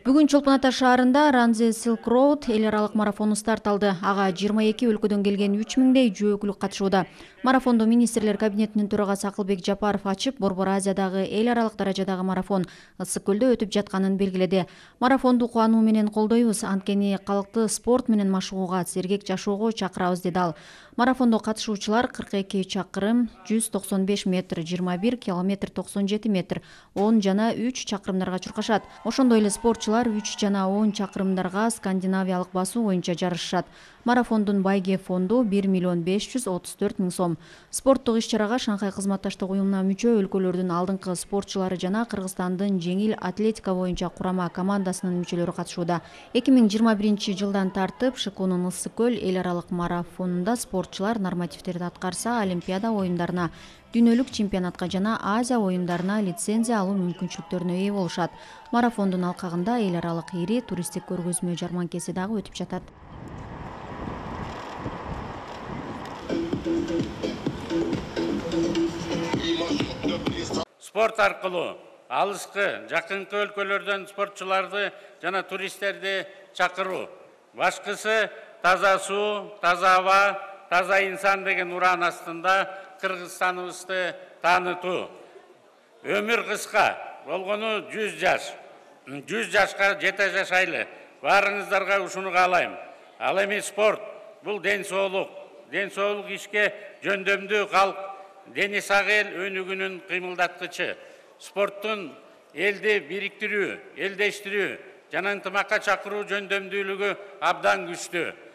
Бүгүн Чолпон Ата шаарында Ранзе Silk Road эл аралык марафону старт алды. Ага 22 өлкөдөн келген 3000дей жөө өкүлү катышууда. Марафонду министрлер кабинетинин төрагасы Акылбек Жапаров ачып, Борбор Азиядагы эл аралык даражадагы марафон Ысык көлдө өтүп жатканын белгиледи. Марафонду кубануу менен колдойбуз, анткени калкты спорт менен машыгууга, сергек жашоого чакырабыз, деди ал. Марафондо катышуучулар 42 чакырым, 195 метр, 21 километр 97 метр, 10 жана 3 чакырымдарга чуркашат. Ошондой эле спортчулар 3 жана 10 чакырымдарга скандинавиялык басуу боюнча жарышышат. Марафондун байге фонду 1 миллион 534 миң сом. Спорттук иш-чарага Шанхай кызматташтык уюмуна мүчө өлкөлөрдүн алдыңкы спортчулары жана Кыргызстандын жеңил атлетика боюнча курама командасынын мүчөлөрү катышууда. 2021 жылдан тартып ШКУнун Ысык көл эл аралык марафонунда спортчулар нормативдерди аткарса, Олимпиада оюндарына, дүйнөлүк чемпионатка жана Азия оюндарына лицензия алуу мүмкүнчүлүктөрүнө ээ болушат. Марафондун алкагында эл аралык ири туристтик көргөзмө жарманкеси дагы өтүп жатат. Спорт аркылуу алыскы, жакынкы өлкөлөрдөн спортчуларды жана туристтерди чакыруу. Башкысы таза суу, таза аба, таза инсан деген уран астында Кыргызстаныбызды таанытуу. Өмүр кыска, болгону 100 жаш. 100 жашка жете жашайлы. Баарыңыздарга ушуну каалайм. Ал эми спорт бул ден соолук. Ден соолук ишке жөндөмдүү калк, дени сак эл өнүгүүнүн кыймылдаткычы. Спорттун элди бириктирүү, элдештирүү жана ынтымакка чакыруу жөндөмдүүлүгү абдан күчтүү.